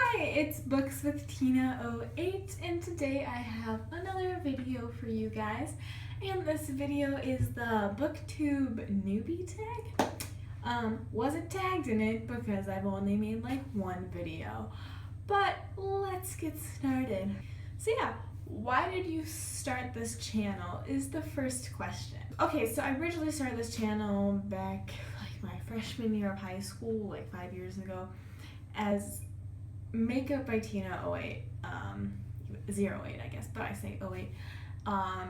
Hi, it's Books with Tina 08, and today I have another video for you guys. And this video is the Booktube Newbie Tag. Wasn't tagged in it because I've only made like one video. But let's get started. So yeah, why did you start this channel is the first question. Okay, so I originally started this channel back like my freshman year of high school, like 5 years ago, as Makeup by Tina 08, 08 I guess, but I say 08,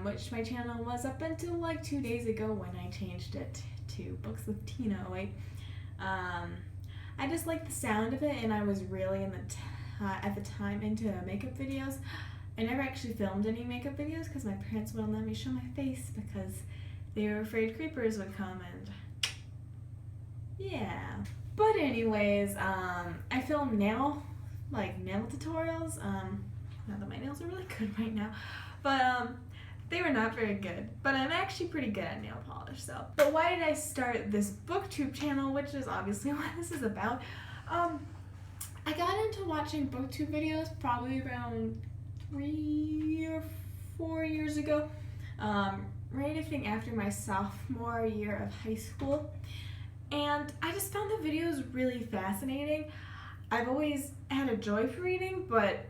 which my channel was up until like 2 days ago when I changed it to Books with Tina 08. I just like the sound of it, and I was really at the time into makeup videos. I never actually filmed any makeup videos because my parents wouldn't let me show my face because they were afraid creepers would come, and yeah. But anyways, I film nail tutorials. Not that my nails are really good right now, but they were not very good. But I'm actually pretty good at nail polish, so. But why did I start this BookTube channel, which is obviously what this is about? I got into watching BookTube videos probably around 3 or 4 years ago, right I think after my sophomore year of high school. And I just found the videos really fascinating. I've always had a joy for reading, but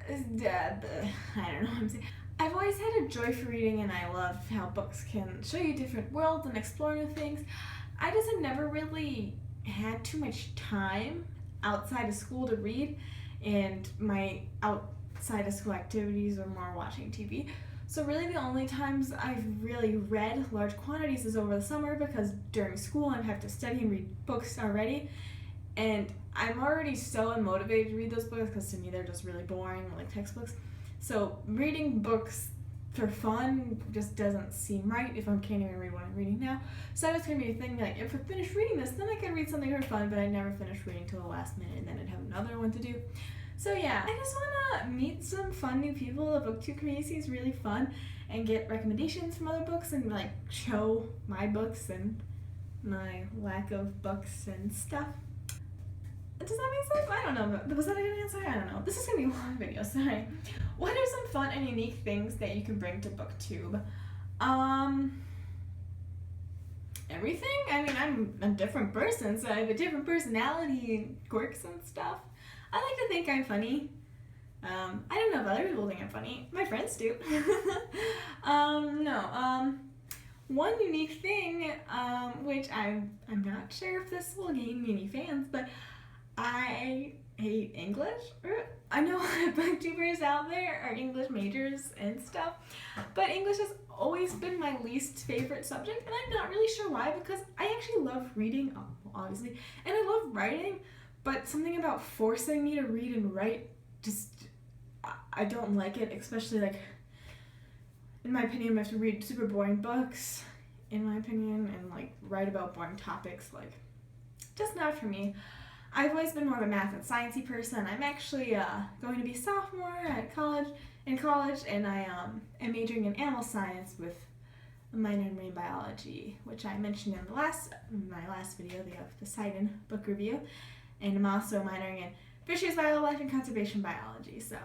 I don't know what I'm saying. I've always had a joy for reading, and I love how books can show you different worlds and explore new things. I just had never really had too much time outside of school to read, and my outside of school activities were more watching TV. So really the only times I've really read large quantities is over the summer, because during school I have to study and read books already, and I'm already so unmotivated to read those books because to me they're just really boring, like textbooks. So reading books for fun just doesn't seem right if I can't even read what I'm reading now. So that was going to be a thing, like if I finish reading this, then I can read something for fun, but I never finish reading till the last minute, and then I'd have another one to do. So yeah, I just want to meet some fun new people. The BookTube community is really fun, and get recommendations from other books, and like show my books and my lack of books and stuff. Does that make sense? I don't know. Was that a good answer? I don't know. This is going to be a long video, sorry. What are some fun and unique things that you can bring to BookTube? Everything? I mean, I'm a different person, so I have a different personality and quirks and stuff. I like to think I'm funny. I don't know if other people think I'm funny. My friends do. One unique thing, which I'm not sure if this will gain me any fans, but I hate English. I know booktubers out there are English majors and stuff, but English has always been my least favorite subject, and I'm not really sure why, because I actually love reading, obviously, and I love writing, but something about forcing me to read and write, just, I don't like it, especially like, in my opinion, I have to read super boring books, in my opinion, and like write about boring topics, like, just not for me. I've always been more of a math and sciencey person. I'm actually going to be a sophomore in college, and I am majoring in animal science with a minor in marine biology, which I mentioned in my last video, the Poseidon book review, and I'm also minoring in fisheries, wildlife, and conservation biology. So,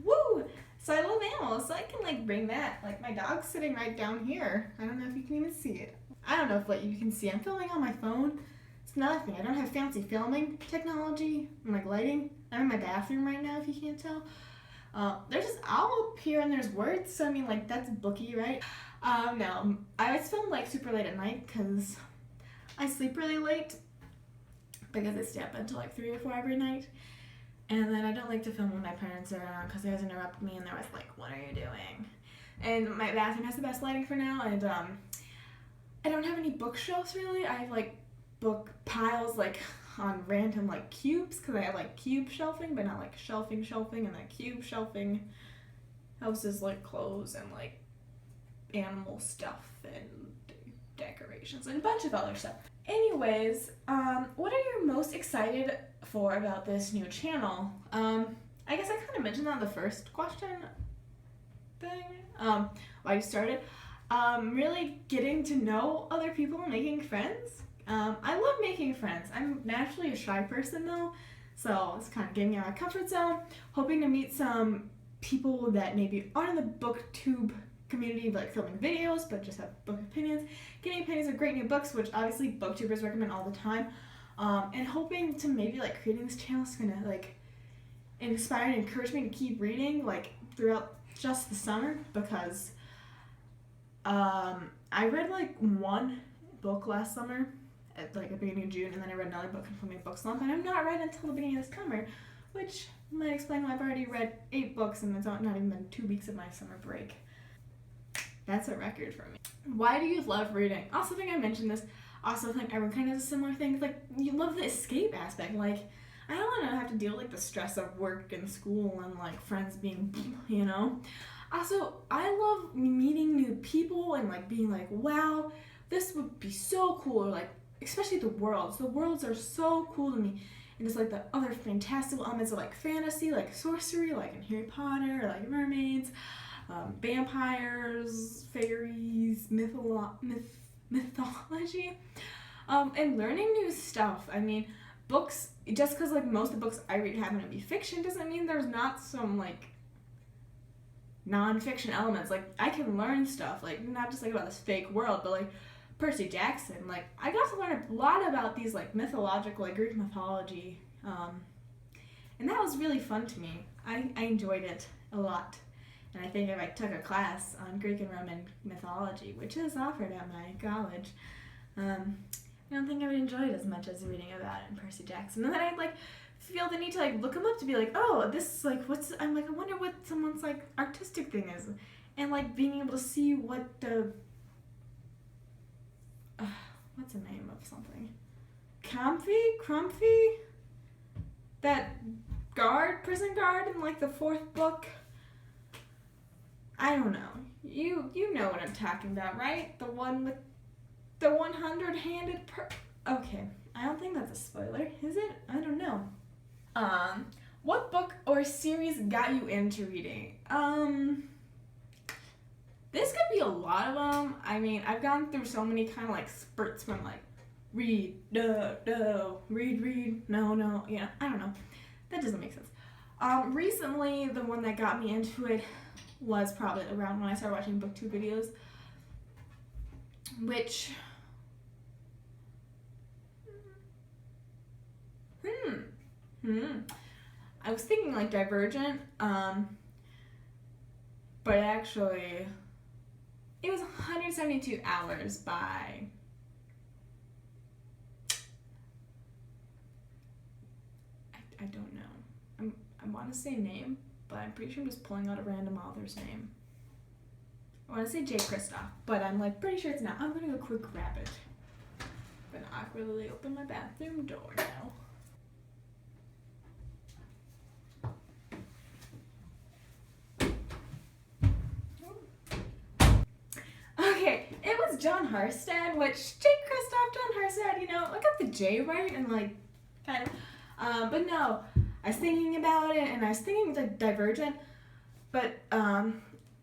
woo! So I love animals, so I can like bring that. Like my dog's sitting right down here. I don't know if you can even see it. I don't know if what you can see. I'm filming on my phone. It's another thing. I don't have fancy filming technology and like lighting. I'm in my bathroom right now, if you can't tell. There's just owl up here and there's words, so I mean like that's booky, right? No, I always film like super late at night because I sleep really late because I stay up until like 3 or 4 every night. And then I don't like to film when my parents are around because they always interrupt me, and they're always like, what are you doing? And my bathroom has the best lighting for now, and I don't have any bookshelves really. I have like book piles like on random like cubes, because I have like cube shelving, but not like shelving, and that cube shelving houses like clothes and like animal stuff and decorations and a bunch of other stuff. Anyways, what are you most excited for about this new channel? I guess I kind of mentioned that in the first question thing, why you started. Really getting to know other people, making friends, I love making friends. I'm naturally a shy person though, so it's kind of getting me out of my comfort zone. Hoping to meet some people that maybe aren't in the booktube community, like filming videos, but just have book opinions. Getting opinions of great new books, which obviously booktubers recommend all the time. And hoping to maybe like creating this channel is gonna like inspire and encourage me to keep reading like throughout just the summer, because I read like one book last summer at like the beginning of June, and then I read another book in my book slump, and I've not read until the beginning of this summer, which might explain why I've already read 8 books and it's not even been 2 weeks of my summer break. That's a record for me. Why do you love reading? Also think I mentioned this. Also think everyone kind of has a similar thing. Like, you love the escape aspect. Like, I don't want to have to deal with like the stress of work and school and like friends being, you know. Also, I love meeting new people and like being like, wow, this would be so cool. Or like, especially the worlds. The worlds are so cool to me. And just like the other fantastical elements of like fantasy, like sorcery, like in Harry Potter, or like mermaids, vampires, fairies, mythology, and learning new stuff. I mean, books, just because like most of the books I read happen to be fiction doesn't mean there's not some like non-fiction elements. Like, I can learn stuff, like not just like about this fake world, but like Percy Jackson, like I got to learn a lot about these like mythological, like Greek mythology, and that was really fun to me. I enjoyed it a lot, and I think if I took a class on Greek and Roman mythology, which is offered at my college, I don't think I would enjoy it as much as reading about it in Percy Jackson. And then I'd like feel the need to like look them up to be like, oh, this like what's, I'm like, I wonder what someone's like artistic thing is, and like being able to see what the what's the name of something? Crumpy? That prison guard in like the 4th book? I don't know. You know what I'm talking about, right? The one with the 100-handed Okay, I don't think that's a spoiler, is it? I don't know. What book or series got you into reading? This could be a lot of them. I mean, I've gone through so many kind of like spurts from like read, no, read, no, yeah, I don't know. That doesn't make sense. Recently, the one that got me into it was probably around when I started watching Booktube videos, which, I was thinking like Divergent, but actually, it was 172 Hours by I don't know. I want to say name, but I'm pretty sure I'm just pulling out a random author's name. I want to say J. Kristoff, but I'm like pretty sure it's not. I'm gonna go quick grab it. I'm gonna awkwardly open my bathroom door now. Okay, it was John Harstad, which J. Kristoff, John Harstad, you know, I got the J right and like kind of, but no, I was thinking about it and I was thinking like Divergent, but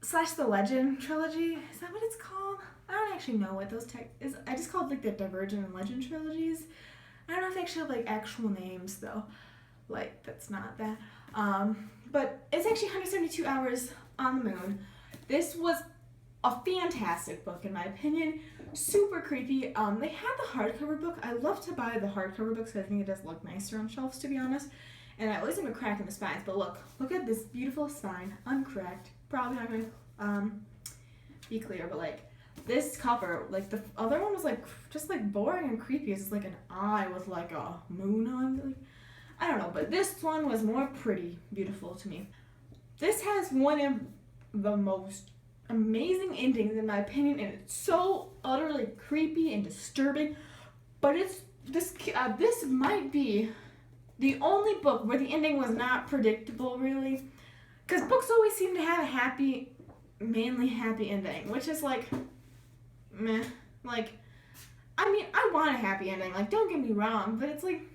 slash the Legend Trilogy, is that what it's called? I don't actually know what those is. I just called like the Divergent and Legend Trilogies. I don't know if they actually have like actual names though, like that's not that. But it's actually 172 Hours on the Moon. This was a fantastic book in my opinion. Super creepy. They had the hardcover book. I love to buy the hardcover books because I think it does look nicer on shelves, to be honest. And I always have a crack in the spines, but look at this beautiful spine, uncracked. Probably not gonna be clear, but like this cover, like the other one was like just like boring and creepy. It's just like an eye with like a moon on. Like, I don't know, but this one was more pretty, beautiful to me. This has one of the most amazing endings in my opinion, and it's so utterly creepy and disturbing. But it's this might be the only book where the ending was not predictable, really, because books always seem to have a happy, mainly happy ending, which is like meh. Like, I mean, I want a happy ending, like don't get me wrong, but it's like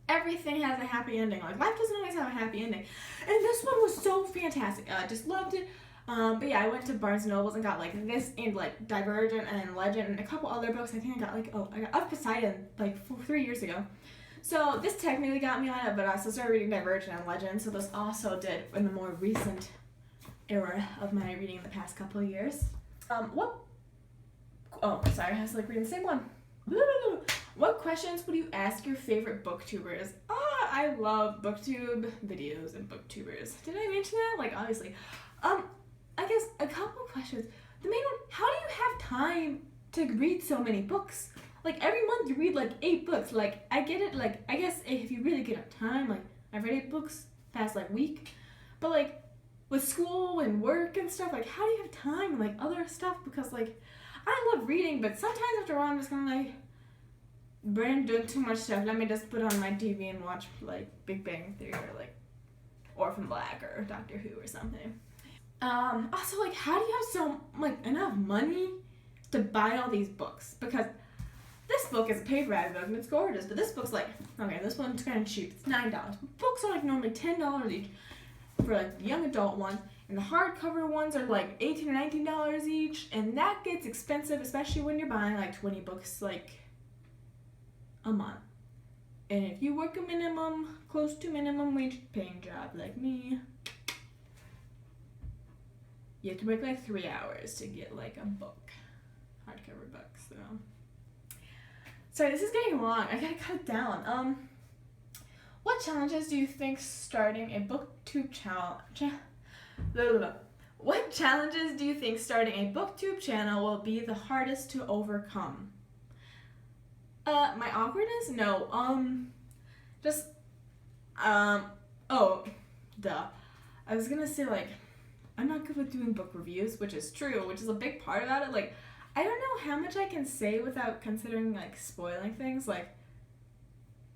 everything has a happy ending. Like life doesn't always have a happy ending, and this one was so fantastic. I just loved it. But yeah, I went to Barnes & Nobles and got like this and like Divergent and Legend and a couple other books. I think I got I got Up Poseidon like 3 years ago. So this technically got me on it, but I also started reading Divergent and Legend, so this also did in the more recent era of my reading in the past couple of years. Oh, sorry, I was like reading the same one. What questions would you ask your favorite booktubers? I love booktube videos and booktubers. Did I mention that? Like, obviously. I guess a couple of questions. The main one, how do you have time to read so many books? Like, every month you read like 8 books. Like, I get it. Like, I guess if you really get time, like, I've read 8 books past like week. But like, with school and work and stuff, like, how do you have time and like other stuff? Because like, I love reading, but sometimes after a while I'm just kind of like, brain doing too much stuff. Let me just put on my TV and watch like Big Bang Theory or like Orphan Black or Doctor Who or something. Also, like, how do you have enough money to buy all these books? Because this book is a paperback book and it's gorgeous, but this book's like, okay, this one's kind of cheap. It's $9. Books are like normally $10 each for like the young adult ones, and the hardcover ones are like $18 or $19 each, and that gets expensive, especially when you're buying like 20 books like a month. And if you work a close to minimum wage paying job like me, you have to work like 3 hours to get like a book, hardcover book. So, sorry, this is getting long. I gotta cut it down. What challenges do you think starting a booktube channel? What challenges do you think starting a booktube channel will be the hardest to overcome? My awkwardness? No. Oh, duh. I was gonna say, like, I'm not good with doing book reviews, which is true, which is a big part about it. Like, I don't know how much I can say without considering, like, spoiling things. Like,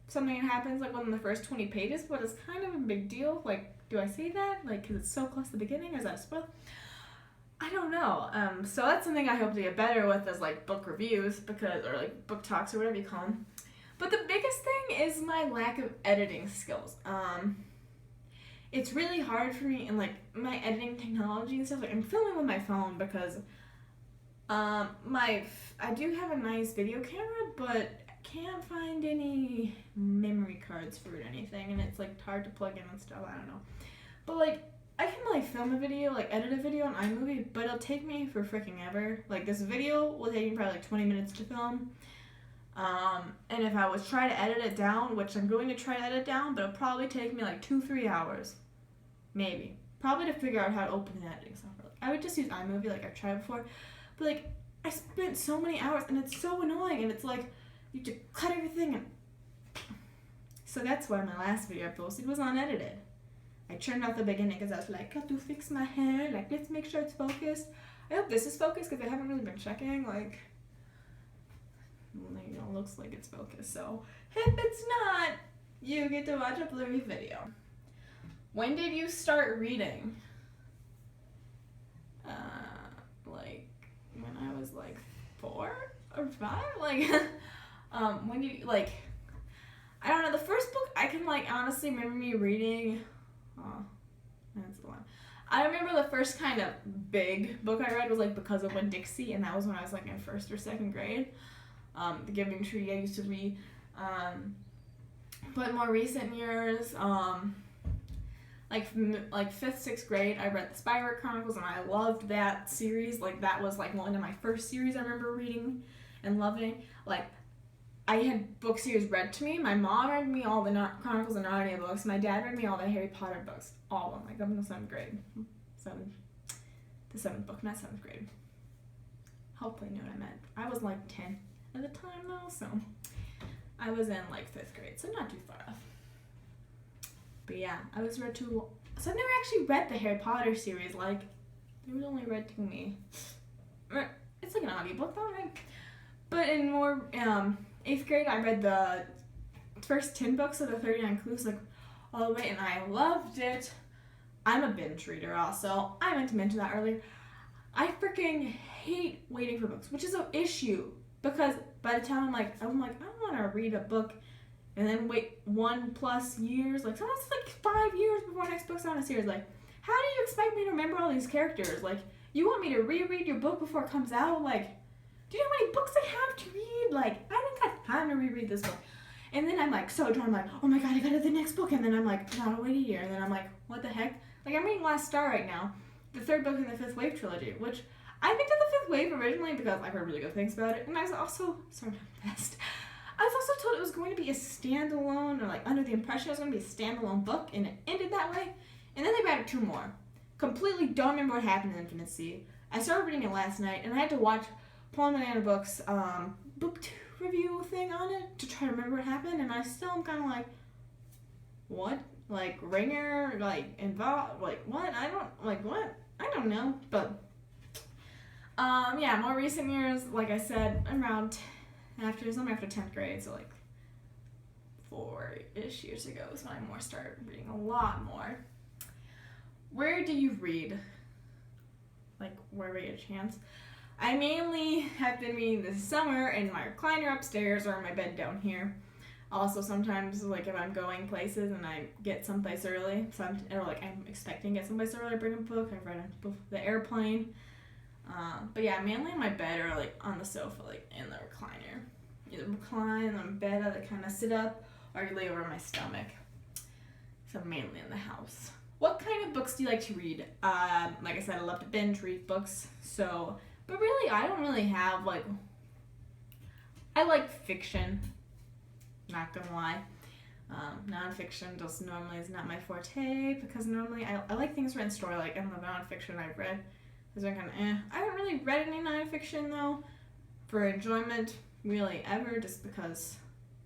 something happens, like, within the first 20 pages, but it's kind of a big deal. Like, do I say that? Like, because it's so close to the beginning? Is that a spoil? I don't know. So that's something I hope to get better with is, like, book reviews, or, like, book talks or whatever you call them. But the biggest thing is my lack of editing skills. It's really hard for me, and, like, my editing technology and stuff. Like, I'm filming with my phone because I do have a nice video camera, but can't find any memory cards for it or anything, and it's like hard to plug in and stuff. I don't know, but like I can like film a video, like edit a video on iMovie, but it'll take me for freaking ever. Like this video will take me probably like 20 minutes to film, and if I was trying to edit it down, which I'm going to try to edit down, but it'll probably take me like 2-3 hours, maybe, probably to figure out how to open the editing software. Like, I would just use iMovie, like I've tried before, but like I spent so many hours, and it's so annoying, and it's like you have to cut everything, and so that's why my last video I posted was unedited. I turned out the beginning because I was like, got to fix my hair, like let's make sure it's focused. I hope this is focused because I haven't really been checking, like, you know, looks like it's focused, so if it's not, you get to watch a blurry video. When did you start reading? Like, when I was like 4 or 5, like, when you, like, I don't know, the first book I can, like, honestly remember me reading, that's the one. I remember the first kind of big book I read was, like, Because of Winn-Dixie, and that was when I was, like, in 1st or 2nd grade. The Giving Tree I used to read. But more recent years, like 5th, 6th grade, I read the Spyro Chronicles, and I loved that series. Like, that was, like, one of my first series I remember reading and loving. Like, I had book series read to me. My mom read me all the Chronicles of Narnia books. My dad read me all the Harry Potter books. All of them. Like, up in the 7th grade. The 7th book, not 7th grade. Hopefully you know what I meant. I was, like, 10 at the time, though, so I was in, like, 5th grade, so not too far off. But yeah, I was read to, so I've never actually read the Harry Potter series. Like, it was only read to me. It's like an audiobook, though, right? But in more, 8th grade, I read the first 10 books of the 39 Clues, like, all the way, and I loved it. I'm a binge reader also. I meant to mention that earlier. I freaking hate waiting for books, which is an issue, because by the time I'm like, I don't want to read a book and then wait 1+ years, like sometimes it's like 5 years before the next book's on a series. Like, how do you expect me to remember all these characters? Like, you want me to reread your book before it comes out? Like, do you know how many books I have to read? Like, I don't got time to reread this book. And then I'm like so drawn, I'm like, oh my god, I gotta do the next book. And then I'm like, gotta wait a year. And then I'm like, what the heck? Like, I'm reading Last Star right now, the third book in the Fifth Wave trilogy, which I picked up the Fifth Wave originally because I've heard really good things about it. And I was also, sorry, I'm best. I was also told it was going to be a standalone, or like under the impression it was going to be a standalone book, and it ended that way. And then they added 2 more. Completely don't remember what happened in Infinite Sea. I started reading it last night, and I had to watch Paul and Banana Books' Booktube review thing on it to try to remember what happened, and I still am kind of like, what? Like, Ringer, like, involved, like, what? I don't know, but, yeah, more recent years, like I said, around after 10th grade, so like 4-ish years ago is when I more started reading a lot more. Where do you read? Like, wherever you get a chance. I mainly have been reading this summer in my recliner upstairs or in my bed down here. Also, sometimes, like, if I'm going places and I get someplace early, I'm expecting to get someplace early, I bring a book. I've read the airplane. But yeah, mainly in my bed or, like, on the sofa, like, in the recliner. Either recline on bed, I kind of sit up, or I lay over my stomach. So mainly in the house. What kind of books do you like to read? Like I said, I love to binge read books, so... But really, I don't really have, like... I like fiction. Not gonna lie. Nonfiction just normally is not my forte, because normally I like things written story, like, and the nonfiction I've read has been kind of I haven't really read any nonfiction, though, for enjoyment, really, ever, just because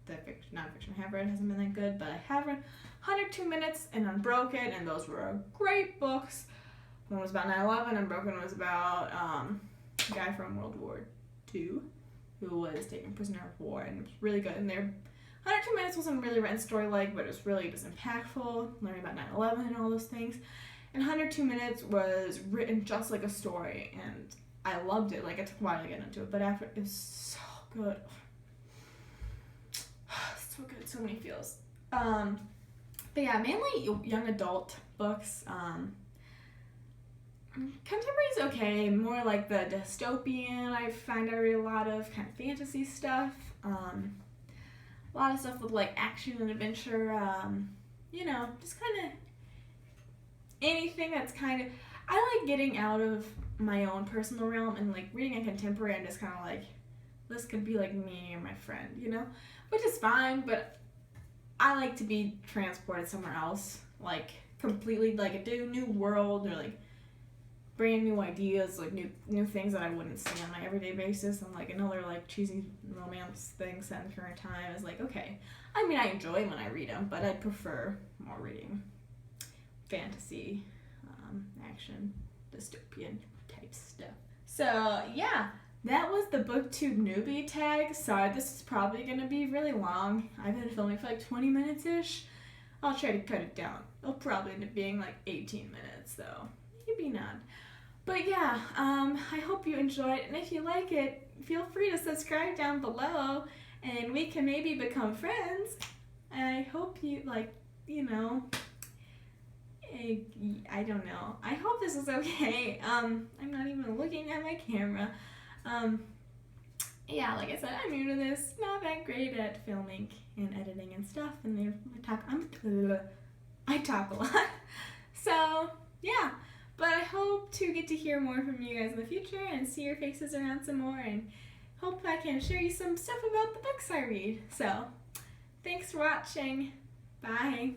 the nonfiction I have read hasn't been that good, but I have read 102 Minutes and Unbroken, and those were great books. One was about 9/11, Unbroken was about a guy from World War II who was taken prisoner of war, and it was really good. And there, 102 Minutes wasn't really written story-like, but it was really just impactful, learning about 9/11 and all those things. And 102 Minutes was written just like a story, and I loved it. Like, it took a while to get into it, but after, it was so good. So good, so many feels. But yeah, mainly young adult books. Contemporary's okay, more like the dystopian. I find I read a lot of kind of fantasy stuff. A lot of stuff with like action and adventure. You know, just kind of anything that's kind of. I like getting out of my own personal realm and like reading a contemporary. I'm just kind of like, this could be like me or my friend, you know, which is fine. But I like to be transported somewhere else, like completely like a new world or like brand new ideas, like new things that I wouldn't see on my everyday basis, and like another like cheesy romance thing set in current time is like, okay. I mean, I enjoy when I read them, but I prefer more reading fantasy, action, dystopian type stuff. So yeah, that was the Booktube Newbie Tag. Sorry, this is probably going to be really long. I've been filming for like 20 minutes-ish. I'll try to cut it down. It'll probably end up being like 18 minutes, though. Maybe not. But yeah, I hope you enjoyed, and if you like it, feel free to subscribe down below, and we can maybe become friends. I hope you, like, you know, I don't know. I hope this is okay. I'm not even looking at my camera. Yeah, like I said, I'm new to this. Not that great at filming and editing and stuff, and I talk a lot. So, yeah. But I hope to get to hear more from you guys in the future and see your faces around some more, and hope I can share you some stuff about the books I read. So, thanks for watching. Bye.